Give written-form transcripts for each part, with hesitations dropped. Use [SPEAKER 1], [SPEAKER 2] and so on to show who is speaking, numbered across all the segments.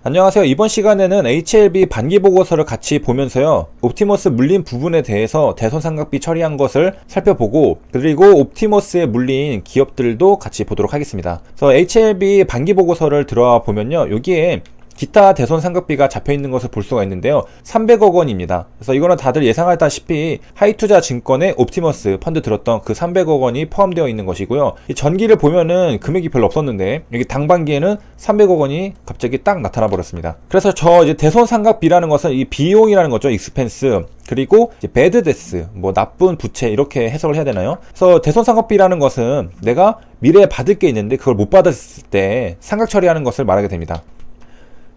[SPEAKER 1] 안녕하세요. 이번 시간에는 HLB 반기 보고서를 같이 보면서요, 옵티머스 물린 부분에 대해서 대손삼각비 처리한 것을 살펴보고, 그리고 옵티머스에 물린 기업들도 같이 보도록 하겠습니다. 그래서 HLB 반기 보고서를 들어와 보면요, 여기에 기타 대손 상각비가 잡혀있는 것을 볼 수가 있는데요, 300억 원입니다. 그래서 이거는 다들 예상하다시피 하이투자 증권에 옵티머스 펀드 들었던 그 300억 원이 포함되어 있는 것이고요. 이 전기를 보면은 금액이 별로 없었는데 여기 당반기에는 300억 원이 갑자기 딱 나타나 버렸습니다. 그래서 저 이제 대손 상각비라는 것은 이 비용이라는 거죠. 익스펜스, 그리고 이제 배드데스, 뭐 나쁜 부채, 이렇게 해석을 해야 되나요? 그래서 대손 상각비라는 것은 내가 미래에 받을 게 있는데 그걸 못 받았을 때 상각 처리하는 것을 말하게 됩니다.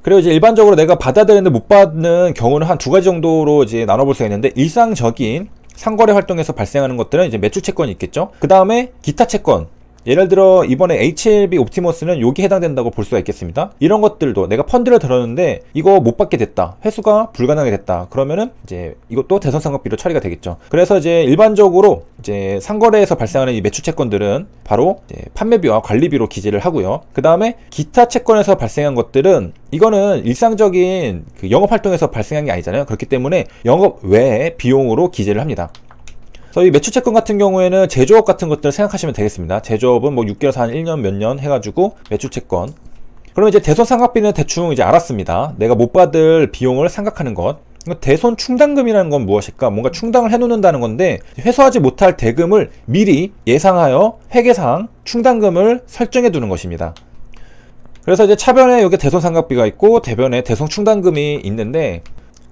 [SPEAKER 1] 그리고 이제 일반적으로 내가 받아야 되는데 못 받는 경우는 한 두 가지 정도로 이제 나눠볼 수가 있는데, 일상적인 상거래 활동에서 발생하는 것들은 이제 매출 채권이 있겠죠. 그 다음에 기타 채권, 예를 들어 이번에 HLB 옵티머스는 여기 해당된다고 볼 수가 있겠습니다. 이런 것들도 내가 펀드를 들었는데 이거 못 받게 됐다, 회수가 불가능하게 됐다, 그러면은 이제 이것도 대손상각비로 처리가 되겠죠. 그래서 이제 일반적으로 이제 상거래에서 발생하는 이 매출 채권들은 바로 이제 판매비와 관리비로 기재를 하고요. 그 다음에 기타 채권에서 발생한 것들은 이거는 일상적인 그 영업 활동에서 발생한 게 아니잖아요. 그렇기 때문에 영업 외의 비용으로 기재를 합니다. 이 매출 채권 같은 경우에는 제조업 같은 것들 생각하시면 되겠습니다. 제조업은 뭐 6개월에서 한 1년 몇 년 해가지고 매출 채권. 그러면 이제 대손 상각비는 대충 이제 알았습니다. 내가 못 받을 비용을 상각하는 것. 대손 충당금이라는 건 무엇일까? 뭔가 충당을 해놓는다는 건데, 회수하지 못할 대금을 미리 예상하여 회계상 충당금을 설정해 두는 것입니다. 그래서 이제 차변에 여기 대손 상각비가 있고 대변에 대손 충당금이 있는데,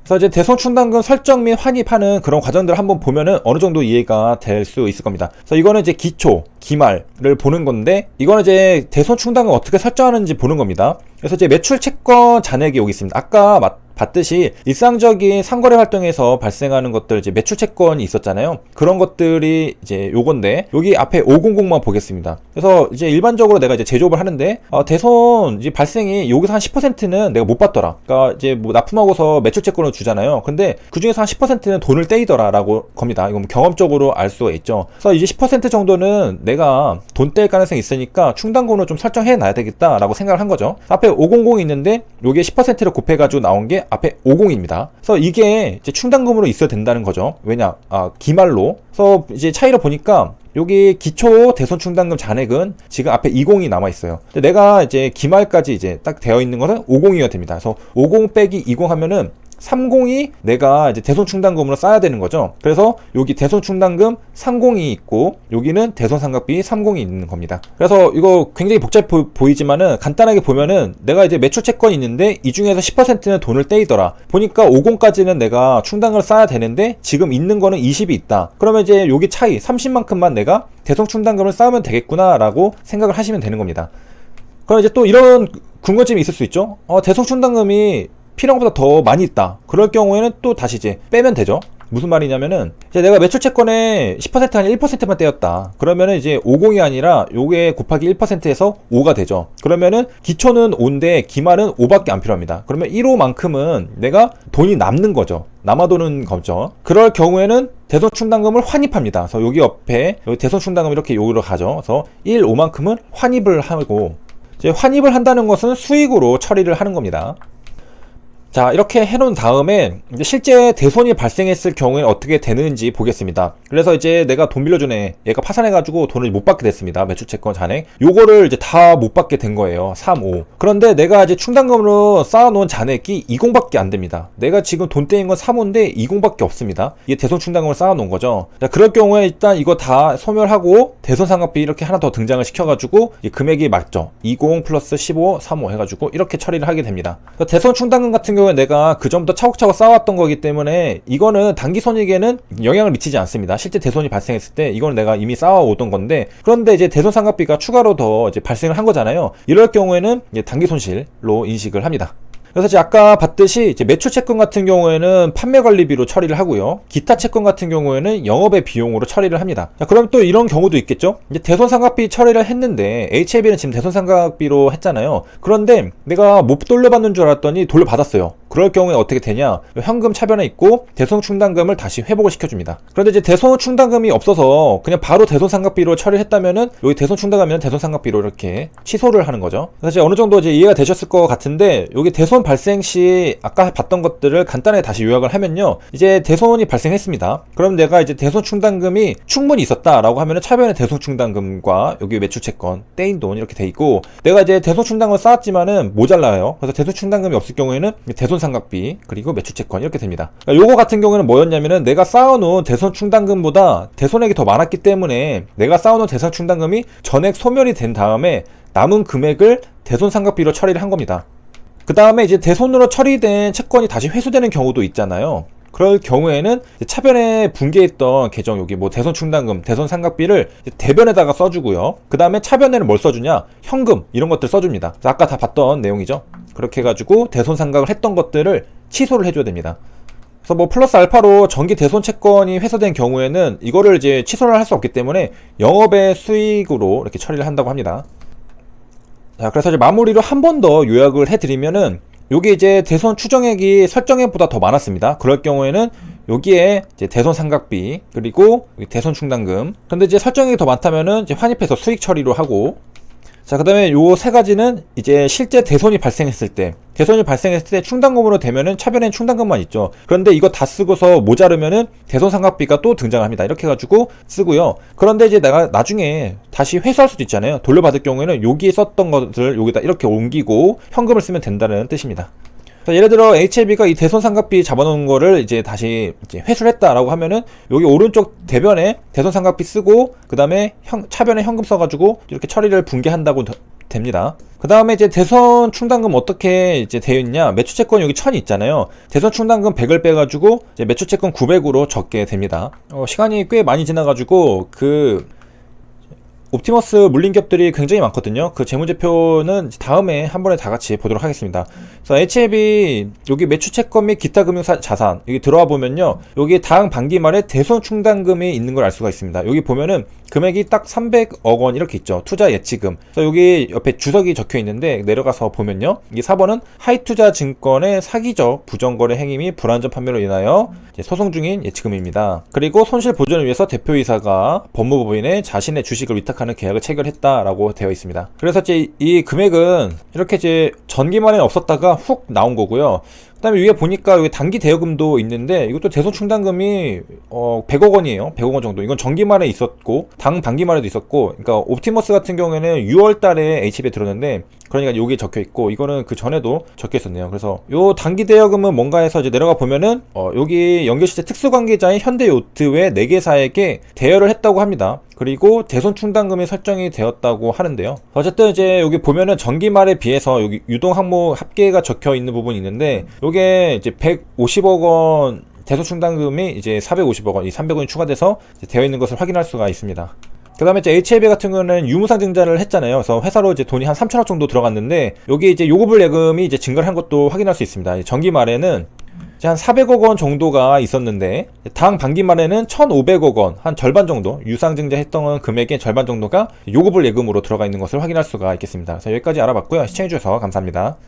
[SPEAKER 1] 그래서 이제 대손 충당금 설정 및 환입하는 그런 과정들을 한번 보면은 어느 정도 이해가 될 수 있을 겁니다. 그래서 이거는 이제 기초, 기말을 보는 건데, 이거는 이제 대손 충당금 어떻게 설정하는지 보는 겁니다. 그래서 이제 매출 채권 잔액이 여기 있습니다. 아까 봤듯이 일상적인 상거래 활동에서 발생하는 것들, 이제 매출 채권이 있었잖아요. 그런 것들이 이제 요건데, 여기 앞에 500만 보겠습니다. 그래서 이제 일반적으로 내가 이제 제조업을 하는데 대손 이제 발생이 여기서 한 10%는 내가 못 받더라. 그러니까 이제 뭐 납품하고서 매출 채권을 주잖아요. 근데 그 중에서 한 10%는 돈을 떼이더라라고 겁니다. 이건 경험적으로 알 수가 있죠. 그래서 이제 10% 정도는 내가 돈 뗄 가능성이 있으니까 충당금으로 좀 설정해 놔야 되겠다라고 생각을 한 거죠. 앞에 500이 있는데 요게 10%를 곱해가지고 나온 게 앞에 50입니다. 그래서 이게 이제 충당금으로 있어야 된다는 거죠. 왜냐? 기말로. 그래서 이제 차이를 보니까 여기 기초 대손 충당금 잔액은 지금 앞에 20이 남아 있어요. 근데 내가 이제 기말까지 이제 딱 되어 있는 것은 50이어야 됩니다. 그래서 50 빼기 20 하면은 30이 내가 이제 대손 충당금으로 쌓아야 되는 거죠. 그래서 여기 대손 충당금 30이 있고 여기는 대손 상각비 30이 있는 겁니다. 그래서 이거 굉장히 복잡해 보이지만은 간단하게 보면은 내가 이제 매출 채권이 있는데 이 중에서 10%는 돈을 떼이더라. 보니까 50까지는 내가 충당을 쌓아야 되는데 지금 있는 거는 20이 있다. 그러면 이제 여기 차이 30만큼만 내가 대손 충당금을 쌓으면 되겠구나 라고 생각을 하시면 되는 겁니다. 그럼 이제 또 이런 궁금증이 있을 수 있죠. 대손 충당금이 필요한 것보다 더 많이 있다. 그럴 경우에는 또 다시 이제 빼면 되죠. 무슨 말이냐면은 이제 내가 매출 채권에 10% 아니 1%만 떼었다. 그러면은 이제 50이 아니라 요게 곱하기 1%에서 5가 되죠. 그러면은 기초는 5인데 기말은 5밖에 안 필요합니다. 그러면 1호만큼은 내가 돈이 남는 거죠. 남아도는 거죠. 그럴 경우에는 대손 충당금을 환입합니다. 그래서 여기 옆에 여기 대손 충당금 이렇게 여기로 가죠. 그래서 1, 5만큼은 환입을 하고, 이제 환입을 한다는 것은 수익으로 처리를 하는 겁니다. 자, 이렇게 해놓은 다음에 이제 실제 대손이 발생했을 경우에 어떻게 되는지 보겠습니다. 그래서 이제 내가 돈 빌려준 얘가 파산해가지고 돈을 못 받게 됐습니다. 매출채권 잔액. 요거를 이제 다 못 받게 된 거예요. 3, 5. 그런데 내가 이제 충당금으로 쌓아놓은 잔액이 20밖에 안 됩니다. 내가 지금 돈 떼인 건 3, 5인데 20밖에 없습니다. 이게 대손 충당금을 쌓아놓은 거죠. 자, 그럴 경우에 일단 이거 다 소멸하고 대손 상각비 이렇게 하나 더 등장을 시켜가지고 금액이 맞죠. 20 플러스 15, 35 해가지고 이렇게 처리를 하게 됩니다. 대손 충당금 같은 경우에 내가 그 전부터 차곡차곡 쌓아왔던 거기 때문에 이거는 단기 손익에는 영향을 미치지 않습니다. 실제 대손이 발생했을 때 이거는 내가 이미 쌓아오던 건데, 그런데 이제 대손 상각비가 추가로 더 이제 발생을 한 거잖아요. 이럴 경우에는 이제 단기 손실로 인식을 합니다. 그래서 이제 아까 봤듯이 이제 매출 채권 같은 경우에는 판매 관리비로 처리를 하고요. 기타 채권 같은 경우에는 영업의 비용으로 처리를 합니다. 자, 그럼 또 이런 경우도 있겠죠? 이제 대손 상각비 처리를 했는데 HLB는 지금 대손 상각비로 했잖아요. 그런데 내가 못 돌려받는 줄 알았더니 돌려받았어요. 그럴 경우에 어떻게 되냐, 현금 차변에 있고 대손 충당금을 다시 회복을 시켜줍니다. 그런데 이제 대손 충당금이 없어서 그냥 바로 대손 상각비로 처리를 했다면은 여기 대손 충당하면 대손 상각비로 이렇게 취소를 하는 거죠. 사실 어느 정도 이제 이해가 되셨을 것 같은데, 여기 대손 발생 시 아까 봤던 것들을 간단하게 다시 요약을 하면요, 이제 대손이 발생했습니다. 그럼 내가 이제 대손 충당금이 충분히 있었다라고 하면은 차변에 대손 충당금과 여기 매출 채권, 떼인 돈 이렇게 돼 있고, 내가 이제 대손 충당금을 쌓았지만은 모자라요. 그래서 대손 충당금이 없을 경우에는 대손 상각비 그리고 매출 채권 이렇게 됩니다. 그러니까 요거 같은 경우에는 뭐였냐면은, 내가 쌓아놓은 대손 충당금보다 대손액이 더 많았기 때문에 내가 쌓아놓은 대손 충당금이 전액 소멸이 된 다음에 남은 금액을 대손 상각비로 처리를 한 겁니다. 그 다음에 이제 대손으로 처리된 채권이 다시 회수되는 경우도 있잖아요. 그럴 경우에는 차변에 붕괴했던 계정, 여기 뭐 대손 충당금, 대손 상각비를 대변에다가 써주고요. 그 다음에 차변에는 뭘 써주냐, 현금 이런 것들 써줍니다. 아까 다 봤던 내용이죠. 그렇게 해가지고 대손 상각을 했던 것들을 취소를 해줘야 됩니다. 그래서 뭐 플러스 알파로 정기 대손 채권이 회수된 경우에는 이거를 이제 취소를 할 수 없기 때문에 영업의 수익으로 이렇게 처리를 한다고 합니다. 자, 그래서 이제 마무리로 한 번 더 요약을 해드리면은, 요게 이제 대손 추정액이 설정액보다 더 많았습니다. 그럴 경우에는 여기에 이제 대손 상각비 그리고 대손 충당금, 근데 이제 설정액이 더 많다면은 이제 환입해서 수익 처리로 하고, 자, 그 다음에 요 세 가지는 이제 실제 대손이 발생했을 때, 대손이 발생했을 때 충당금으로 되면은 차변엔 충당금만 있죠. 그런데 이거 다 쓰고서 모자르면은 대손 상각비가 또 등장합니다. 이렇게 해가지고 쓰고요. 그런데 이제 내가 나중에 다시 회수할 수도 있잖아요. 돌려받을 경우에는 여기에 썼던 것들 여기다 이렇게 옮기고 현금을 쓰면 된다는 뜻입니다. 예를 들어 HLB가 이 대손 상각비 잡아놓은 거를 이제 다시 이제 회수를 했다라고 하면은, 여기 오른쪽 대변에 대손 상각비 쓰고 그 다음에 차변에 현금 써가지고 이렇게 처리를 붕괴한다고 됩니다. 그 다음에 이제 대손 충당금 어떻게 이제 되어 있냐, 매출채권 여기 1000이 있잖아요. 대손 충당금 100을 빼가지고 이제 매출채권 900으로 적게 됩니다. 시간이 꽤 많이 지나가지고 옵티머스 물린 기업들이 굉장히 많거든요. 그 재무제표는 다음에 한 번에 다 같이 보도록 하겠습니다. 그래서 HLB 여기 매출채권 및 기타 금융자산 여기 들어와 보면요, 여기 다음 반기 말에 대손 충당금이 있는 걸 알 수가 있습니다. 여기 보면은 금액이 딱 300억 원 이렇게 있죠. 투자 예치금. 그래서 여기 옆에 주석이 적혀 있는데 내려가서 보면요, 이 4번은 하이투자 증권의 사기적 부정거래 행위 및 불안전 판매로 인하여 소송 중인 예치금입니다. 그리고 손실 보전을 위해서 대표이사가 법무법인에 자신의 주식을 위탁하는 계약을 체결했다라고 되어 있습니다. 그래서 이제 이 금액은 이렇게 이제 전기만에 없었다가 훅 나온 거고요. 그 다음에 위에 보니까 여기 단기 대여금도 있는데, 이것도 대손 충당금이 100억 원이에요. 100억 원 정도. 이건 전기만에 있었고 당 반기만에도 있었고, 그러니까 옵티머스 같은 경우에는 6월 달에 HB에 들었는데, 그러니까 여기 적혀 있고 이거는 그 전에도 적혀 있었네요. 그래서 요 단기 대여금은 뭔가 해서 이제 내려가 보면은 여기 연결시제 특수관계자인 현대요트 외 4개사에게 대여를 했다고 합니다. 그리고 대손 충당금이 설정이 되었다고 하는데요. 어쨌든 이제 여기 보면은 전기말에 비해서 여기 유동 항목 합계가 적혀 있는 부분이 있는데, 요게 이제 150억 원 대손 충당금이 이제 450억 원, 이 300원이 추가돼서 되어 있는 것을 확인할 수가 있습니다. 그 다음에 이제 HLB 같은 경우는 유무상 증자를 했잖아요. 그래서 회사로 이제 돈이 한 3천억 정도 들어갔는데, 여기 이제 요구불 예금이 이제 증가를 한 것도 확인할 수 있습니다. 전기 말에는 이제 한 400억 원 정도가 있었는데, 당 반기 말에는 1,500억 원, 한 절반 정도, 유상 증자했던 금액의 절반 정도가 요구불 예금으로 들어가 있는 것을 확인할 수가 있겠습니다. 그래서 여기까지 알아봤고요. 시청해주셔서 감사합니다.